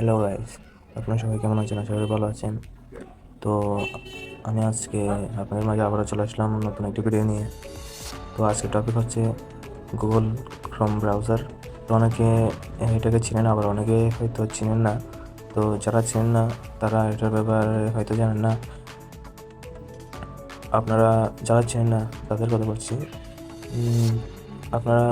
Hello guys, আপনারা সবাই কেমন আছেন? আশা করি ভালো আছেন। তো আমি আজকে আপনাদের মাঝে আবারও চলে আসলাম নতুন একটি ভিডিও নিয়ে। তো আজকের টপিক হচ্ছে গুগল ক্রোম ব্রাউজার। তো অনেকে এটাকে চিনেন, আবার অনেকে হয়তো চিনেন না। তো যারা চিনেন না তারা এটার ব্যাপারে হয়তো জানেন না। আপনারা যারা চেনেন না তাদের কথা বলছি। আপনারা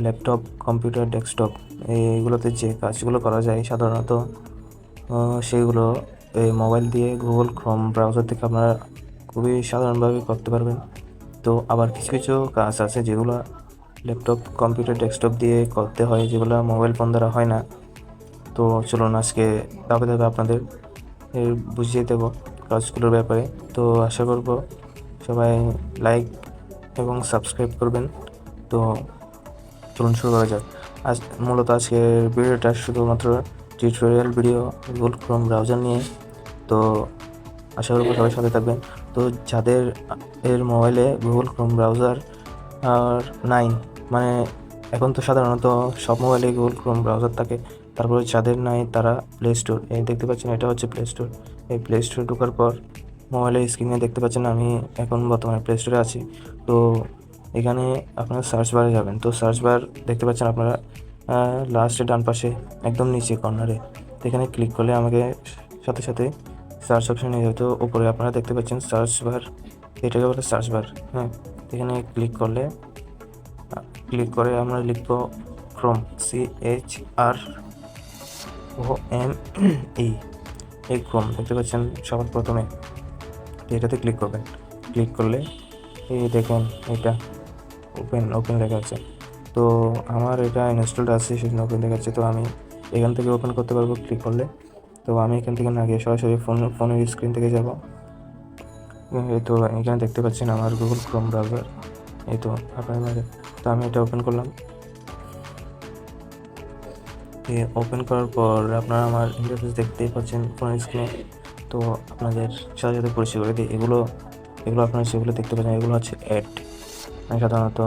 ল্যাপটপ, কম্পিউটার, ডেস্কটপ এইগুলোতে যে কাজগুলো করা যায় সাধারণত সেগুলো এই মোবাইল দিয়ে গুগল ক্রোম ব্রাউজার থেকে আপনারা খুবই সাধারণভাবে করতে পারবেন। তো আবার কিছু কিছু কাজ আছে যেগুলো ল্যাপটপ, কম্পিউটার, ডেস্কটপ দিয়ে করতে হয়, যেগুলো মোবাইল ফোন দ্বারা হয় না। তো চলুন আজকে ধাপে ধাপে আপনাদের বুঝিয়ে দেব কাজগুলোর ব্যাপারে। তো আশা করব সবাই লাইক এবং সাবস্ক্রাইব করবেন। তো চলুন শুরু করা যাক। মূলত আজকের ভিডিওটা শুধুমাত্র tutorial video Google Chrome browser নিয়ে। তো আশা করব সবাই সাথে থাকবেন। তো যাদের এর মোবাইলে গুগল ক্রোম ব্রাউজার আর নাই, মানে এখন তো সাধারণত সব মোবাইলে গুগল ক্রোম ব্রাউজার থাকে, তারপরে যাদের নাই তারা প্লে স্টোর, এই দেখতে পাচ্ছেন এটা হচ্ছে প্লে স্টোর। এই প্লে স্টোরে ঢোকার পর মোবাইলের স্ক্রিনে দেখতে পাচ্ছেন আমি এখন বর্তমানে প্লে স্টোরে আছি। তো এখানে আপনারা সার্চ বারে যাবেন। তো সার্চ বার দেখতে পাচ্ছেন আপনারা লাস্টে ডান পাশে একদম নিচে কর্নারে, এখানে ক্লিক করলে আমাকে সাথে সাথে সার্চ অপশানে নিয়ে যাবে। তো উপরে আপনারা দেখতে পাচ্ছেন সার্চ বার, এটাকে বলে সার্চ বার। হ্যাঁ, এখানে ক্লিক করে আমরা লিখব ক্রোম, CHROME। এই ক্রোম দেখতে পাচ্ছেন সবার প্রথমে, এটাতে ক্লিক করবেন। ক্লিক করলে এই দেখেন এটা ওপেন লেখা আছে। তো আমার এটা ইনস্টলড আছে, সেজন্য ওপেন দেখাচ্ছে। তো আমি এখান থেকে ওপেন করতে পারবো ক্লিক করলে। তো আমি এখান থেকে না গিয়ে সরাসরি ফোনের স্ক্রিন থেকে যাব। এই তো এখানে দেখতে পাচ্ছেন আমার গুগল ক্রোম ব্রাউজার, এই তো আপনার মাঝে। তো আমি এটা ওপেন করলাম। ওপেন করার পর আপনারা আমার ইন্টারফেস দেখতেই পাচ্ছেন ফোনের স্ক্রিনে। তো আপনাদের সাথে সাথে পরিচয় করে দিই, এগুলো আপনারা যেগুলো দেখতে পাচ্ছেন এগুলো হচ্ছে অ্যাড। সাধারণত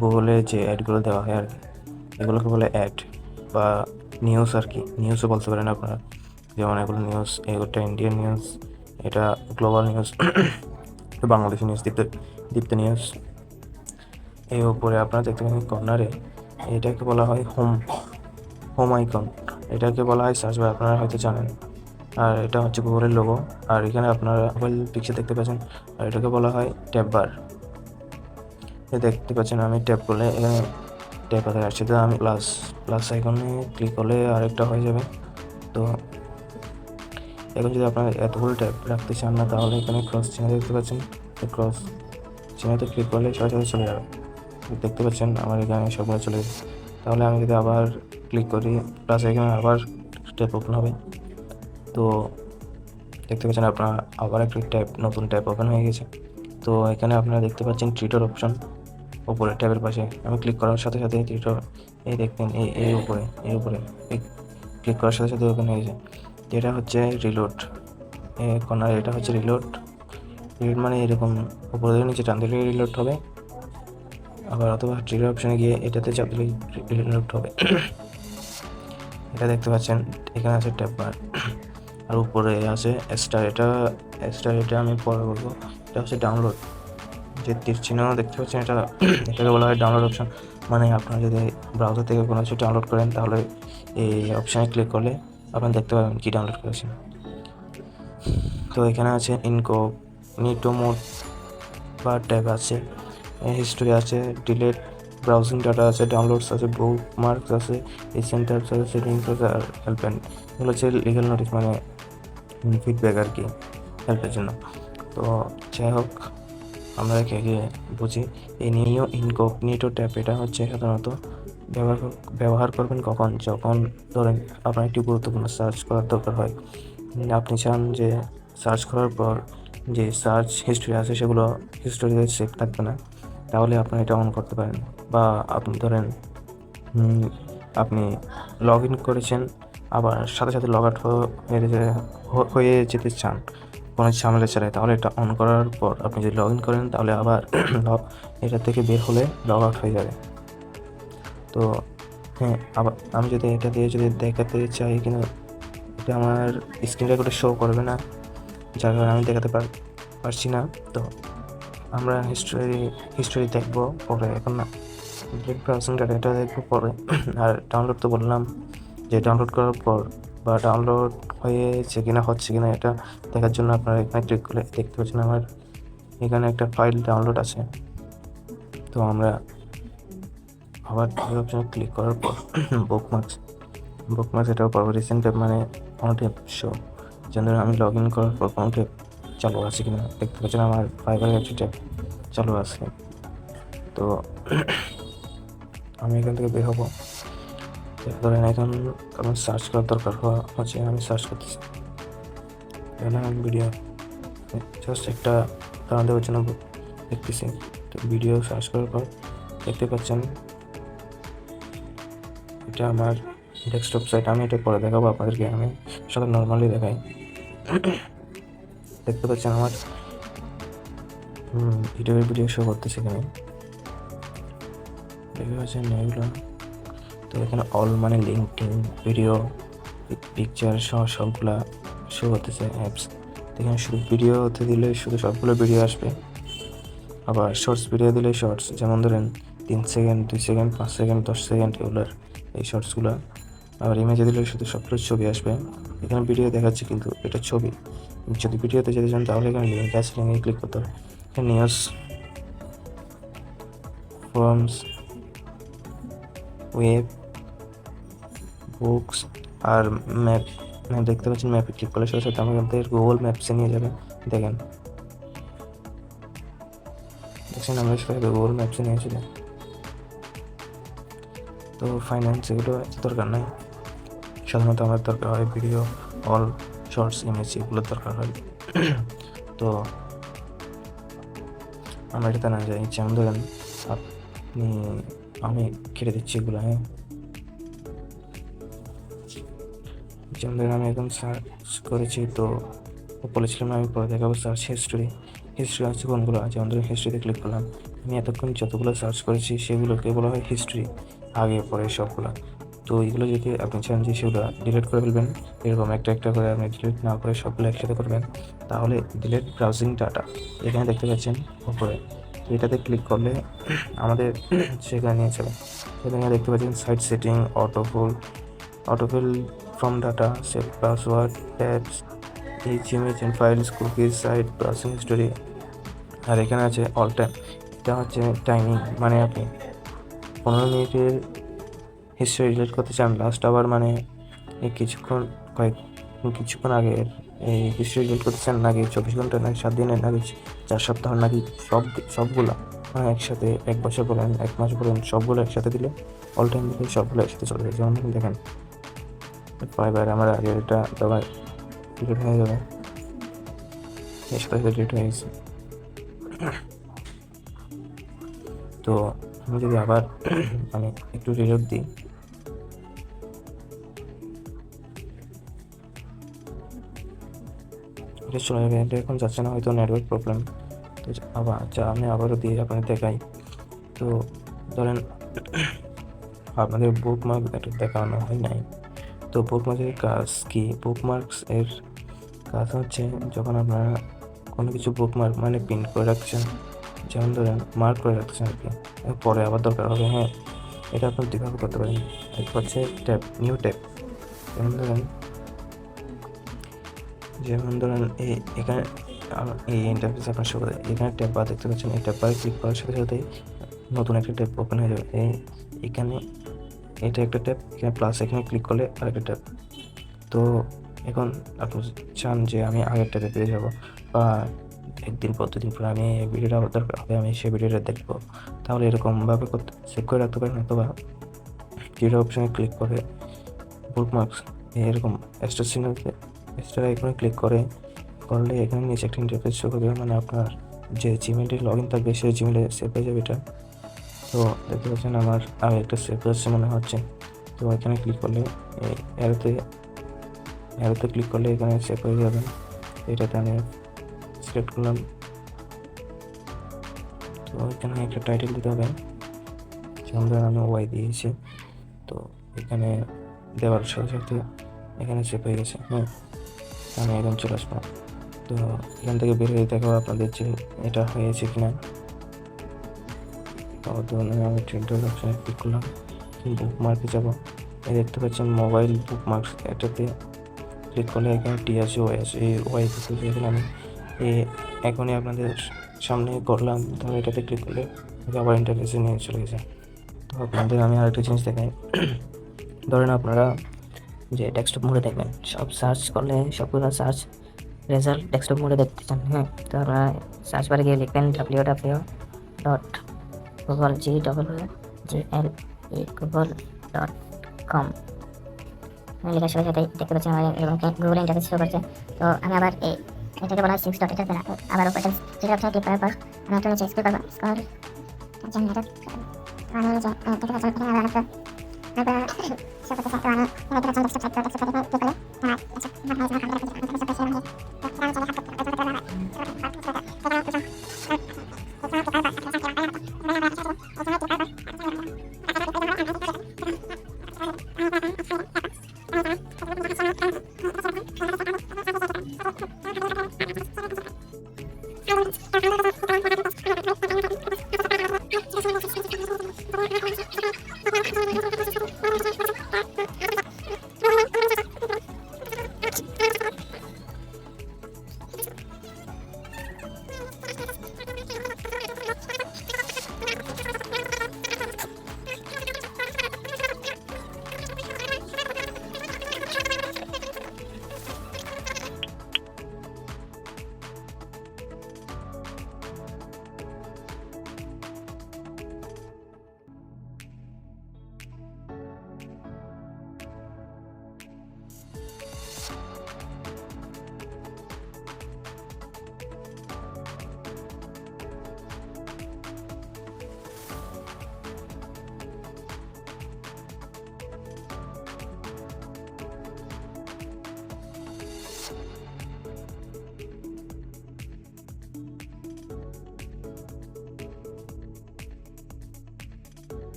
গুগলে যে অ্যাডগুলো দেওয়া হয় আর কি, এগুলোকে বলে অ্যাড বা নিউজ আর কি, নিউজও বলতে পারেন আপনারা। যেমন এগুলো নিউজ, এগুলোটা ইন্ডিয়ান নিউজ, এটা গ্লোবাল নিউজ, বাংলাদেশি নিউজ, দীপ্ত নিউজ। এই উপরে আপনারা দেখতে পাচ্ছেন কর্নারে, এটাকে বলা হয় হোম আইকন, এটাকে বলা হয় সার্চ বার, আপনারা হয়তো জানেন। আর এটা হচ্ছে গুগলের লোগো। আর এখানে আপনারা মোবাইল পিকচার দেখতে পাচ্ছেন, আর এটাকে বলা হয় ট্যাব বার। দেখতে পাচ্ছেন আমি ট্যাপ করলে এখানে ট্যাপ আকারে আসছে। তো আমি প্লাস আইকনে ক্লিক করলে আরেকটা হয়ে যাবে। তো এখন যদি আপনারা এতগুলো ট্যাপ রাখতে চান না, তাহলে এখানে ক্রস চিহ্ন দেখতে পাচ্ছেন, ক্রস চিহ্নতে ক্লিক করলে সরাসরি চলে যাবে। দেখতে পাচ্ছেন আমার এখানে সবগুলো চলে যাবে। তাহলে আমি যদি আবার ক্লিক করি প্লাস আইকনে, আবার ট্যাপ ওপেন হবে। তো দেখতে পাচ্ছেন আপনার আবার একটি নতুন ট্যাব ওপেন হয়ে গেছে। তো এখানে আপনারা দেখতে পাচ্ছেন ট্রিটর অপশন উপরে ট্যাবের পাশে। আমি ক্লিক করার সাথে সাথে ট্রিটর, এই দেখবেন এই উপরে ক্লিক করার সাথে সাথে ওপেন হয়ে গেছে। এটা হচ্ছে রিলোড কর্নার, এটা হচ্ছে রিলোড মানে এরকম উপরে থেকে নিচে টান দিলে রিলোড হবে, আবার অথবা ট্রিটর অপশানে গিয়ে এটাতে চাপ দিলে রিলোড হবে। এটা দেখতে পাচ্ছেন এখানে আছে ট্যাব বার, আর উপরে আছে স্টার। এটা আমি পরে বলবো। এটা হচ্ছে ডাউনলোড, যে তীর চিহ্ন দেখতে পাচ্ছেন এটাকে বলা হয় ডাউনলোড অপশন। মানে আপনারা যদি ব্রাউজার থেকে কোনো কিছু ডাউনলোড করেন, তাহলে এই অপশানে ক্লিক করলে আপনারা দেখতে পাবেন কী ডাউনলোড করেছেন। তো এখানে আছে ইনকগনিটো মোড বা ট্যাব আছে, হিস্টোরি আছে, ডিলেট, ব্রাউজিং ডাটা আছে, ডাউনলোডস আছে, বুকমার্কস আছে, রিসেন্ট ট্যাবস আছে, সেটিংস আছে, আর হেল্প অ্যান্ড এগুলো হচ্ছে লিগাল নোটিস, মানে ফিডব্যাক আর কি, হেল্পের জন্য। তো যাই হোক, আমরা একে বুঝি। এই নিউ ইনকগনিটো ট্যাব, এটা হচ্ছে সাধারণত ব্যবহার করবেন কখন, যখন ধরেন আপনার একটি গুরুত্বপূর্ণ সার্চ করার দরকার হয়। আপনি চান যে সার্চ করার পর যে সার্চ হিস্ট্রি আছে সেগুলো হিস্টোরিতে সেভ থাকবে না, তাহলে আপনি এটা অন করতে পারেন। বা আপনি ধরেন আপনি লগ ইন করেছেন, আবার সাথে সাথে লগ আউট হয়ে যেতে চান কোনো ঝামেলা ছাড়াই, তাহলে এটা অন করার পর আপনি যদি লগ ইন করেন, তাহলে আবার এটা থেকে বের হলে লগ আউট হয়ে যাবে। তো হ্যাঁ, আবার আমি যদি এটা দিয়ে যদি দেখাতে চাই কিনা, এটা আমার স্ক্রিন রেকর্ডে শো করবে না, যার কারণে আমি দেখাতে পারছি না। তো আমরা হিস্টোরি দেখবো পরে, এখন না ব্রাউজিং ডাটা দেখবো পরে। আর ডাউনলোড তো বললাম যে ডাউনলোড করার পর বা ডাউনলোড হয়েছে কিনা হচ্ছে কিনা এটা দেখার জন্য আপনারা এখানে ক্লিক করে দেখতে পাচ্ছেন আমার এখানে একটা ফাইল ডাউনলোড আছে। তো আমরা আবার অপশনে ক্লিক করার পর বুকমার্কস এটাও পাবো। রিসেন্ট ট্যাব মানে কোনো ট্যাব শো, যেন আমি লগ ইন করার পর কোনো ট্যাব চালু আছে কিনা দেখতে পাচ্ছেন আমার ফাইবারের একটি ট্যাব চালু আছে। তো আমি এখান থেকে বের হবো। ধরেন এখন আমার সার্চ করার দরকার হচ্ছে, আমি সার্চ করতেছি আমি ভিডিও জাস্ট একটা কারণ দেওয়ার জন্য দেখতেছি। তো ভিডিও সার্চ করার পর দেখতে পাচ্ছেন এটা আমার ডেস্কটপ সাইট। আমি এটা পরে দেখাবো আপনাদেরকে, আমি সাথে নর্মালি দেখাই। দেখতে পাচ্ছেন আমার ভিডিও শো করতেছে এখানে, দেখতে পাচ্ছেন এগুলো। তো এখানে অল মানে লিঙ্কিং ভিডিও পিকচার সবগুলা শো করতেছে অ্যাপস। এখানে শুধু ভিডিওতে দিলে শুধু সবগুলো ভিডিও আসবে, আবার শর্টস ভিডিও দিলে শর্টস, যেমন ধরেন 3 সেকেন্ড 2 সেকেন্ড 5 সেকেন্ড 10 সেকেন্ড এগুলোর এই শর্টসগুলো। আবার ইমেজে দিলে শুধু সবগুলো ছবি আসবে। এখানে ভিডিও দেখাচ্ছে কিন্তু এটা ছবি। যদি ভিডিওতে যেতে চান তাহলে এখানে লিঙ্ক আছে, লিঙ্কে ক্লিক করতে হবে। এখানে news, forms, web, books are map দেখতে পাচ্ছেন। ম্যাপে ক্লিক করলে সাথে সাথে আমাদের গুগল ম্যাপসে নিয়ে যাবে। দেখেন দেখছেন আমরা সাথে গুগল ম্যাপসে নিয়েছিল। তো ফাইন্যান্স এগুলো দরকার নাই, সাধারণত আমার দরকার হয় ভিডিও, অল, শর্টস, ইমেজ এগুলোর দরকার হয়। তো আমরা এটাতে না যাই, যেমন ধরেন আপনি আমি কেটে দিচ্ছি এগুলো। হ্যাঁ, যেমন ধরেন আমি এখন সার্চ করেছি, তো বলেছিলাম আমি পরে দেখাবো সার্চ হিস্ট্রি আছে কোনগুলো। যেমন ধরেন হিস্ট্রিতে ক্লিক করলাম, আমি এতক্ষণ যতগুলো সার্চ করেছি সেগুলোকে বলা হয় হিস্ট্রি, আগে পরে সবগুলো। তো এইগুলো যদি আপনি চান যে সেগুলো ডিলিট করে ফেলবেন, এরকম একটা একটা করে আপনি ডিলিট না করে সবগুলো একসাথে করবেন, তাহলে ডিলিট ব্রাউজিং ডাটা এখানে দেখতে পাচ্ছেন উপরে। তো এটাতে ক্লিক করলে আমাদের সেখানে নিয়ে যাবে। সেখানে দেখতে পাচ্ছেন site setting, autofill form data, save password, tabs, image and files, cookies, site browsing history. আর এখানে আছে অল টাইম, এটা হচ্ছে টাইমিং, মানে আপনি 15 মিনিটের হিস্ট্রি ডিলিট করতে চান লাস্ট আওয়ার, মানে এই কিছুক্ষণ আগে এই হিস্ট্রি ডিলিট করতে চান, নাকি 24 ঘন্টা, নাকি 7 দিনের, নাকি 4 সপ্তাহ, নাকি সবগুলো মানে একসাথে 1 বছর বলেন 1 মাস বলেন, সবগুলো একসাথে দিলে অল টাইম দিলে সবগুলো একসাথে চলে যায়। যেমন দেখেন ফাইবার আমার আগে এটা সবাই ডিলিট হয়ে যাবে, এর সাথে ডিলিট হয়ে গেছে। তো আমি যদি আবার আমি একটু রিলোড দিই, এটা চলে যাবে। এটা এখন যাচ্ছে না, হয়তো নেটওয়ার্ক প্রবলেম। তো আমি আবারও দিয়ে আপনাদের দেখাই। তো ধরেন আপনাদের বুকমার্ক এটা দেখানো হয় নাই। তো বুকমার্কের কাজ কি? বুকমার্কস এর কাজ হচ্ছে যখন আপনারা কোনো কিছু বুকমার্ক মানে প্রিন্ট করে রাখছেন, যেমন ধরেন মার্ক করে রাখছেন আর কি, পরে আবার দরকার হবে। হ্যাঁ, এটা আপনার দুইভাবে করতে পারেন। এক হচ্ছে ট্যাব, নিউ ট্যাব। যেমন ধরেন এখানে এই ইন্টারফেস আপনার শো করে, এখানে ট্যাব বার দেখতে পাচ্ছেন। এই ট্যাব বারে ক্লিক করার সাথে সাথে নতুন একটা ট্যাব ওপেন হয়ে যাবে। এখানে এটা একটা ট্যাব, এখানে প্লাস এখানে ক্লিক করলে আরেকটা ট্যাব। তো এখন আপনি চান যে আমি আগের ট্যাবে পেয়ে যাবো, বা একদিন পর দুদিন পর আমি এই ভিডিওটা আবার দরকার হবে, আমি সেই ভিডিওটা দেখবো, তাহলে এরকমভাবে সেভ করে রাখতে পারেন। অথবা ভিডিও অপশানে ক্লিক করে বুকমার্কস এরকম এক্সট্রা এখানে ক্লিক করলে এখানে নিচে একটা ইন্টারফেস শো করবে, মানে আপনার যে জিমেলে লগ ইন থাকবে সেই জিমেলে সেভ হয়ে যাবে এটা। তো দেখতে পাচ্ছেন আমার আগে একটা সেভ হচ্ছে মনে হচ্ছে। তো এখানে ক্লিক করলে অ্যারোতে ক্লিক করলে এখানে সেভ হয়ে যাবে। এটাতে আমি সিলেক্ট করলাম। তো এখানে একটা টাইটেল দিতে হবে, যেমন ধরেন আমি ওয়াই দিয়েছি। তো এখানে দেওয়ার সাথে সাথে এখানে সেভ হয়ে গেছে। আমি এখন চলে আসবো। তো এখান থেকে বের হয়ে দেখো আপনাদের যে এটা হয়েছে কিনা। তো ধরুন আমি ট্রেন্ডার অপশানে ক্লিক করলাম, বুকমার্কে যাবো। এই দেখতে পাচ্ছেন মোবাইল বুকমার্কস, এটাতে ক্লিক করলে এখানে টি আছে, ওয়াই আছে। এই ওয়াই এখানে আমি এখনই আপনাদের সামনে করলাম। তো এটাতে ক্লিক করলে আবার ইন্টারফেসে নিয়ে চলে গেছে। তো আপনাদের আমি আরেকটা জিনিস দেখাই। ধরেন আপনারা যে ডেস্কটপ মোডে দেখবেন, সব সার্চ করলে সবগুলো সার্চ রেজাল্ট ডেস্কটপ মোডে দেখতে চান। তো আপনারা সার্চ বারে গিয়ে লিখবেন www.google.com। লেখার সাথে সাথেই দেখতে পাচ্ছেন আমার এবং গুগল ইন্টারফেস শো করছে। তো আমি আবার এটাকে বলা হয় 6 ডট, এটা আবার উপরে যেটা অপশন ক্লিক করার পর আমি একটা নিচে স্ক্রল করবো। স্ক্রল জানি এটা আমি নিচে দেখতে পাচ্ছেন এখানে আবার একটা শো করতেছে। তো আমি দেখতে পাচ্ছেন ডেস্কটপ টাইপ ডেস্কটপ ক্লিক করলে আমার